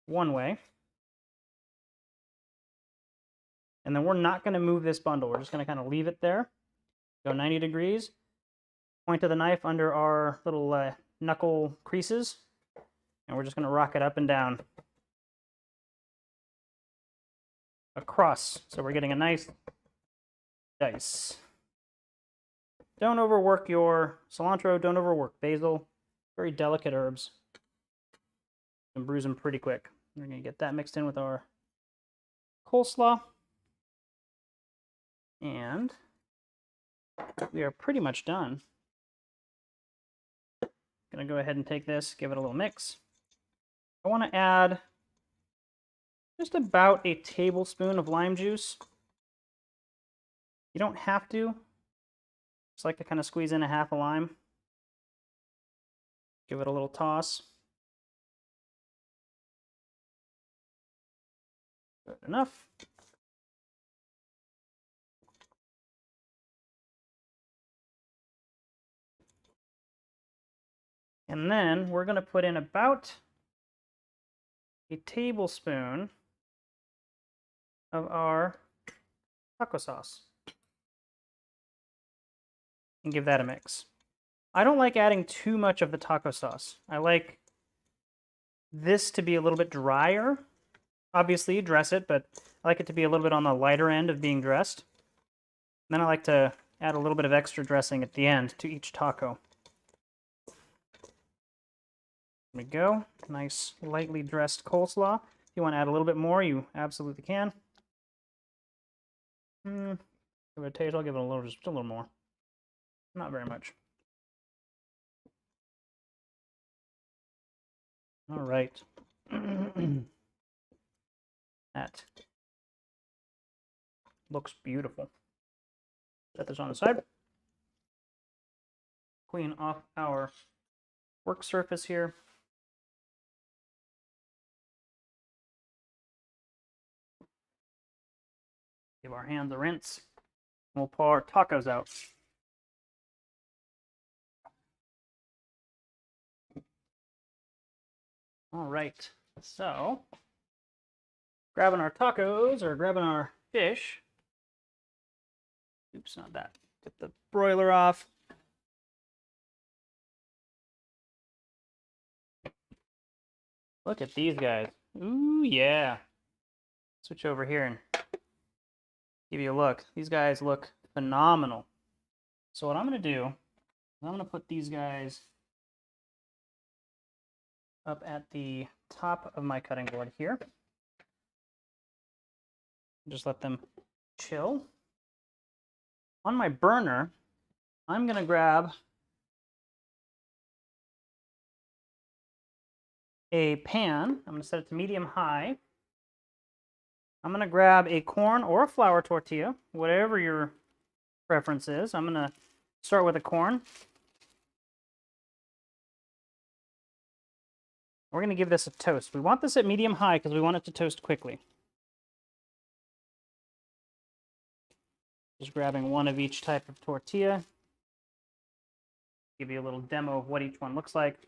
One way. And then we're not going to move this bundle. We're just going to kind of leave it there. Go 90 degrees. Point of the knife under our little knuckle creases. And we're just going to rock it up and down. Across. So we're getting a nice dice. Don't overwork your cilantro. Don't overwork basil. Very delicate herbs. You can bruise them pretty quick. We're going to get that mixed in with our coleslaw. And we are pretty much done. Going to go ahead and take this, give it a little mix. I want to add just about a tablespoon of lime juice. You don't have to. Just like to kind of squeeze in a half a lime. Give it a little toss. Good enough. And then we're going to put in about a tablespoon of our taco sauce. And give that a mix. I don't like adding too much of the taco sauce. I like this to be a little bit drier. Obviously, you dress it, but I like it to be a little bit on the lighter end of being dressed. And then I like to add a little bit of extra dressing at the end to each taco. There we go. Nice, lightly dressed coleslaw. If you want to add a little bit more, you absolutely can. Give it a taste. I'll give it a little, just a little more. Not very much. All right. That looks beautiful. Set this on the side. Clean off our work surface here. Give our hands a rinse. We'll pull our tacos out. All right, so grabbing our tacos or grabbing our fish. Oops, not that. Get the broiler off. Look at these guys. Ooh, yeah. Switch over here and give you a look. These guys look phenomenal. So what I'm going to do is I'm going to put these guys up at the top of my cutting board here. Just let them chill. On my burner, I'm going to grab a pan. I'm going to set it to medium-high. I'm going to grab a corn or a flour tortilla, whatever your preference is. I'm going to start with a corn. We're going to give this a toast. We want this at medium-high because we want it to toast quickly. Just grabbing one of each type of tortilla. Give you a little demo of what each one looks like.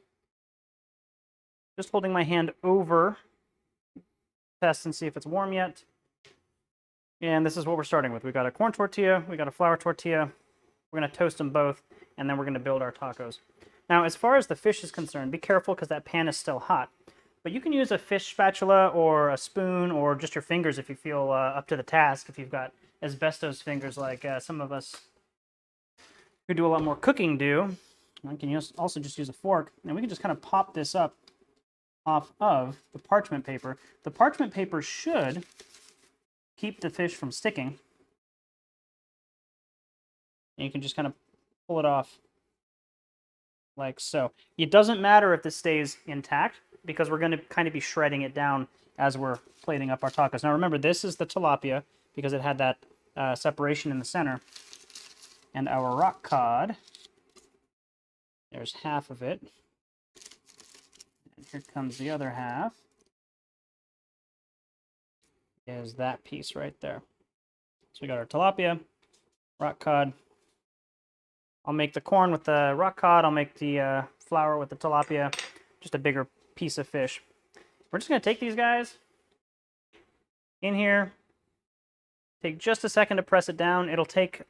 Just holding my hand over, test and see if it's warm yet. And this is what we're starting with. We got a corn tortilla, we got a flour tortilla. We're going to toast them both, and then we're going to build our tacos. Now, as far as the fish is concerned, be careful because that pan is still hot. But you can use a fish spatula or a spoon or just your fingers if you feel up to the task, if you've got asbestos fingers like some of us who do a lot more cooking do. I can also just use a fork, and we can just kind of pop this up off of the parchment paper. The parchment paper should keep the fish from sticking. And you can just kind of pull it off like so. It doesn't matter if this stays intact because we're going to kind of be shredding it down as we're plating up our tacos. Now remember, this is the tilapia because it had that separation in the center. And our rock cod, there's half of it. And here comes the other half. Is that piece right there. So we got our tilapia, rock cod. I'll make the corn with the rock cod. I'll make the flour with the tilapia. Just a bigger piece of fish. We're just going to take these guys in here. Take just a second to press it down. It'll take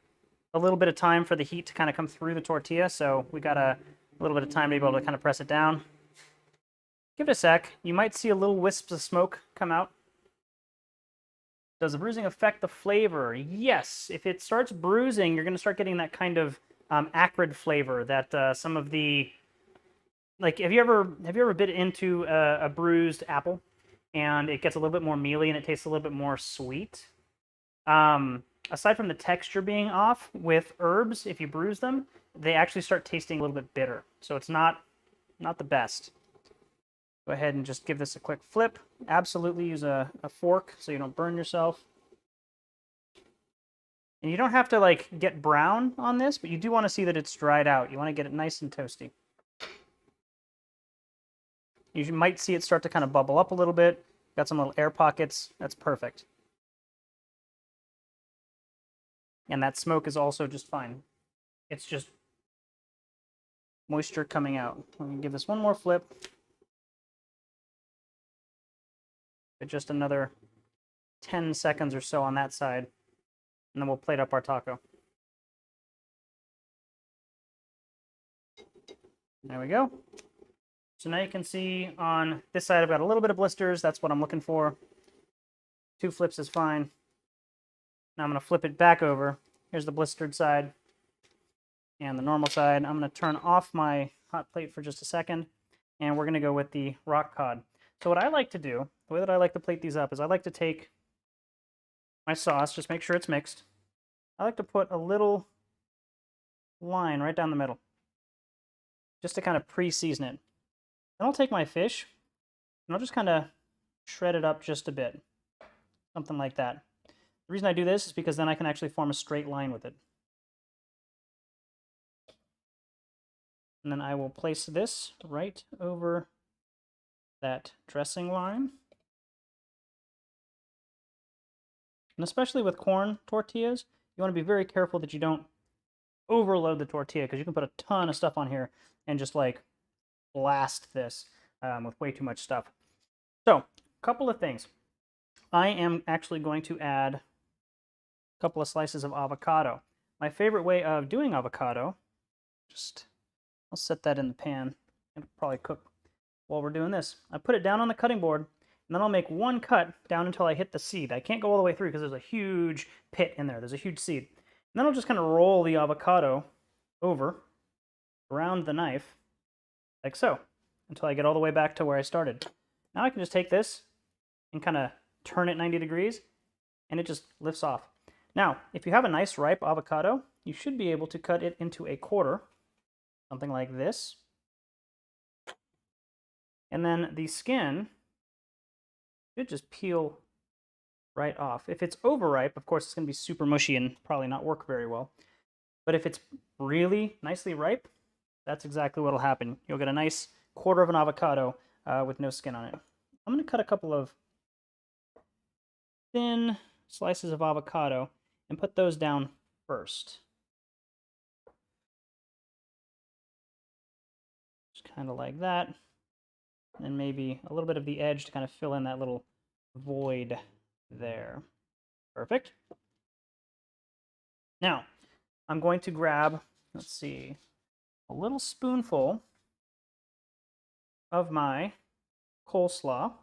a little bit of time for the heat to kind of come through the tortilla. So we got a little bit of time to be able to kind of press it down. Give it a sec. You might see a little wisps of smoke come out. Does the bruising affect the flavor? Yes. If it starts bruising, you're going to start getting that kind of acrid flavor that some of the, like, have you ever bit into a bruised apple and it gets a little bit more mealy and it tastes a little bit more sweet? Aside from the texture being off with herbs, if you bruise them, they actually start tasting a little bit bitter. So it's not the best. Go ahead and just give this a quick flip. Absolutely use a fork so you don't burn yourself. And you don't have to like get brown on this, but you do want to see that it's dried out. You want to get it nice and toasty. You might see it start to kind of bubble up a little bit. Got some little air pockets. That's perfect. And that smoke is also just fine. It's just moisture coming out. Let me give this one more flip. But just another 10 seconds or so on that side. And then we'll plate up our taco. There we go. So now you can see on this side I've got a little bit of blisters. That's what I'm looking for. 2 flips is fine. Now I'm going to flip it back over. Here's the blistered side and the normal side. I'm going to turn off my hot plate for just a second, and we're going to go with the rock cod. So what I like to do, the way that I like to plate these up, is I like to take my sauce, just make sure it's mixed. I like to put a little line right down the middle, just to kind of pre-season it. Then I'll take my fish, and I'll just kind of shred it up just a bit, something like that. The reason I do this is because then I can actually form a straight line with it. And then I will place this right over that dressing line. And especially with corn tortillas, you want to be very careful that you don't overload the tortilla, because you can put a ton of stuff on here and just like blast this with way too much stuff. So, a couple of things. I am actually going to add a couple of slices of avocado. My favorite way of doing avocado, I'll set that in the pan. It'll probably cook while we're doing this. I put it down on the cutting board, and then I'll make one cut down until I hit the seed. I can't go all the way through because there's a huge pit in there. There's a huge seed. And then I'll just kind of roll the avocado over around the knife, like so, until I get all the way back to where I started. Now I can just take this and kind of turn it 90 degrees, and it just lifts off. Now, if you have a nice ripe avocado, you should be able to cut it into a quarter, something like this. And then the skin should just peel right off. If it's overripe, of course, it's going to be super mushy and probably not work very well. But if it's really nicely ripe, that's exactly what will happen. You'll get a nice quarter of an avocado with no skin on it. I'm going to cut a couple of thin slices of avocado and put those down first. Just kind of like that. And then maybe a little bit of the edge to kind of fill in that little void there. Perfect. Now, I'm going to grab, let's see, a little spoonful of my coleslaw.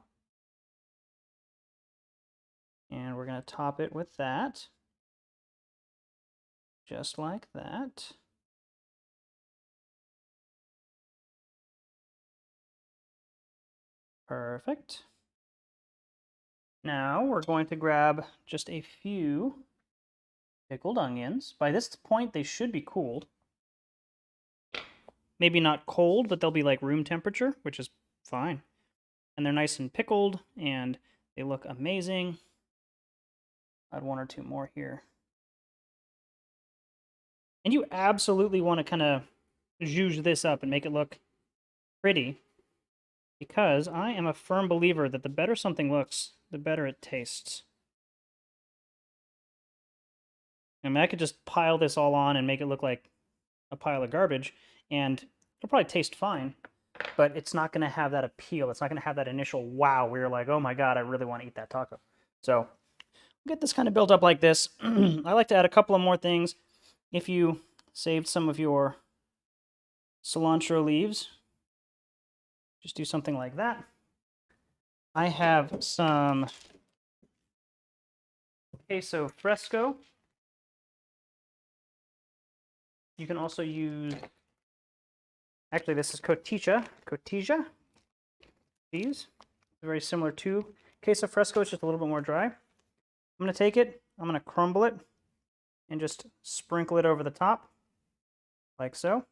And we're going to top it with that. Just like that. Perfect. Now we're going to grab just a few pickled onions. By this point, they should be cooled. Maybe not cold, but they'll be like room temperature, which is fine. And they're nice and pickled, and they look amazing. Add 1 or 2 more here. And you absolutely want to kind of zhuzh this up and make it look pretty, because I am a firm believer that the better something looks, the better it tastes. I mean, I could just pile this all on and make it look like a pile of garbage, and it'll probably taste fine, but it's not going to have that appeal. It's not going to have that initial wow where you're like, oh my god, I really want to eat that taco. So, get this kind of built up like this. I like to add a couple of more things. If you saved some of your cilantro leaves, just do something like that. I have some queso fresco. You can also use, actually this is cotija cheese. Very similar to queso fresco, it's just a little bit more dry. I'm going to take it, I'm going to crumble it, and just sprinkle it over the top, like so.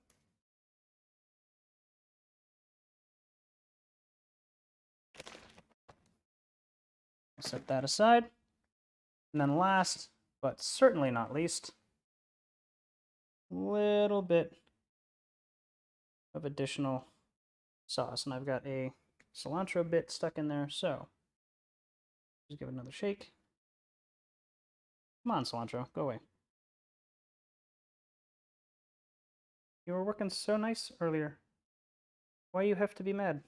Set that aside. And then last, but certainly not least, a little bit of additional sauce. And I've got a cilantro bit stuck in there, so just give it another shake. Come on, cilantro, go away. You were working so nice earlier. Why you have to be mad?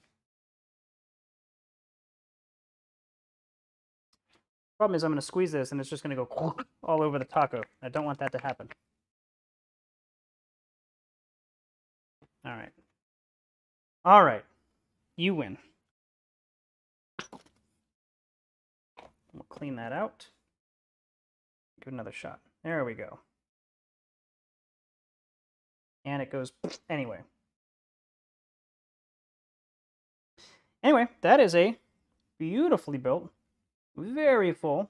Problem is I'm going to squeeze this and it's just going to go all over the taco. I don't want that to happen. All right. All right. You win. We'll clean that out. Give it another shot. There we go. And it goes anyway. Anyway, that is a beautifully built, very full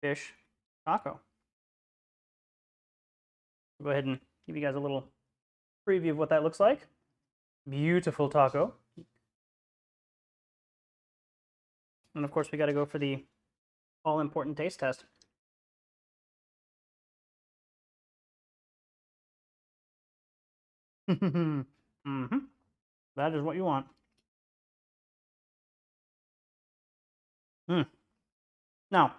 fish taco. I'll go ahead and give you guys a little preview of what that looks like. Beautiful taco. And of course, we got to go for the all-important taste test. Mm-hmm. That is what you want. Now,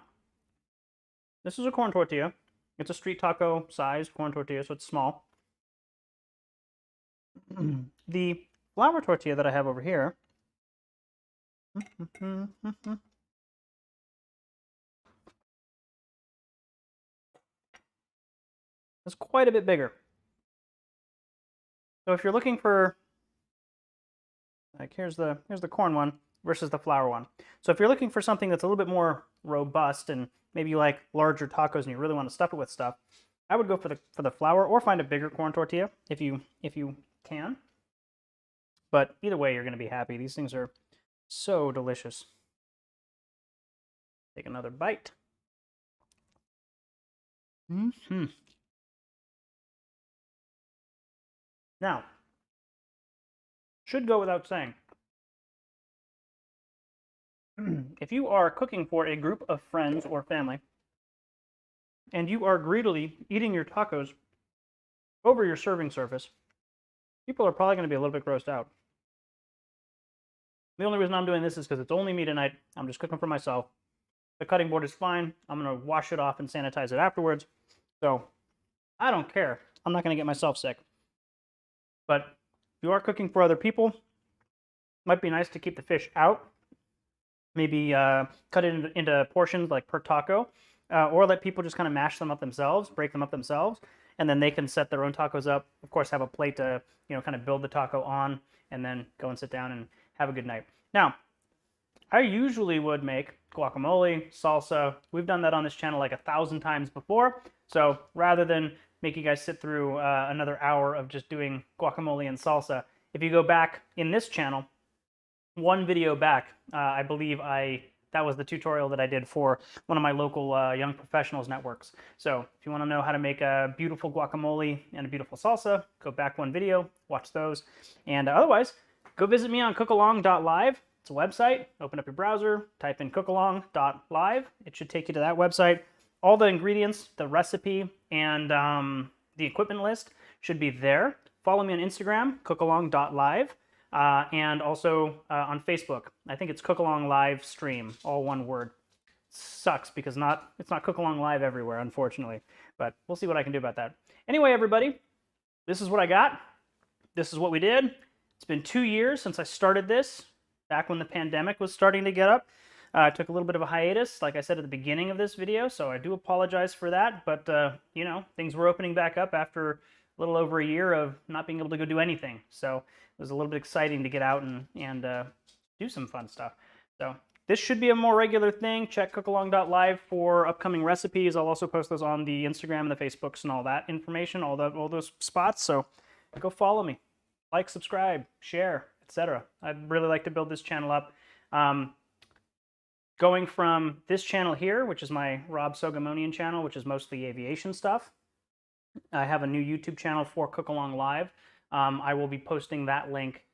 this is a corn tortilla. It's a street taco sized corn tortilla, so it's small. The flour tortilla that I have over here is quite a bit bigger. So if you're looking for, like, here's the corn one versus the flour one. So if you're looking for something that's a little bit more robust and maybe you like larger tacos and you really want to stuff it with stuff, I would go for the flour or find a bigger corn tortilla if you can. But either way, you're going to be happy. These things are so delicious. Take another bite. Now, should go without saying, if you are cooking for a group of friends or family, and you are greedily eating your tacos over your serving surface, people are probably going to be a little bit grossed out. The only reason I'm doing this is because it's only me tonight. I'm just cooking for myself. The cutting board is fine. I'm going to wash it off and sanitize it afterwards. So I don't care. I'm not going to get myself sick. But if you are cooking for other people, it might be nice to keep the fish out. Maybe cut it into portions like per taco, or let people just kind of mash them up themselves, break them up themselves, and then they can set their own tacos up. Of course, have a plate to, kind of build the taco on, and then go and sit down and have a good night. Now, I usually would make guacamole, salsa. We've done that on this channel like 1,000 times before. So rather than make you guys sit through another hour of just doing guacamole and salsa, if you go back in this channel, one video back, I believe that was the tutorial that I did for one of my local Young Professionals networks. So if you want to know how to make a beautiful guacamole and a beautiful salsa, go back one video, watch those. And otherwise, go visit me on cookalong.live. It's a website. Open up your browser, type in cookalong.live. It should take you to that website. All the ingredients, the recipe, and the equipment list should be there. Follow me on Instagram, cookalong.live. And also on Facebook. I think it's Cookalong Live Stream, all one word. Sucks because it's not Cookalong Live everywhere, unfortunately. But we'll see what I can do about that. Anyway, everybody, this is what I got. This is what we did. It's been 2 years since I started this, back when the pandemic was starting to get up. I took a little bit of a hiatus, like I said at the beginning of this video, so I do apologize for that. But, things were opening back up after a little over a year of not being able to go do anything. So it was a little bit exciting to get out and do some fun stuff. So this should be a more regular thing. Check cookalong.live for upcoming recipes. I'll also post those on the Instagram and the Facebooks and all that information, all those spots. So go follow me. Like, subscribe, share, etc. I'd really like to build this channel up. Going from this channel here, which is my Rob Sogamonian channel, which is mostly aviation stuff. I have a new YouTube channel for Cookalong Live. I will be posting that link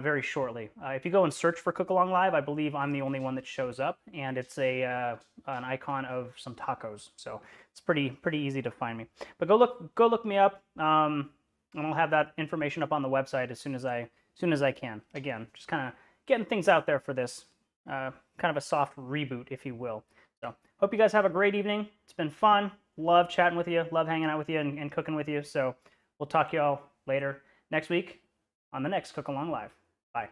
very shortly. If you go and search for Cook Along Live, I believe I'm the only one that shows up, and it's an icon of some tacos. So it's pretty easy to find me. But go look me up, and I'll have that information up on the website as soon as I can. Again, just kind of getting things out there for this kind of a soft reboot, if you will. So hope you guys have a great evening. It's been fun. Love chatting with you. Love hanging out with you and cooking with you. So we'll talk to y'all later next week on the next Cook Along Live. Bye.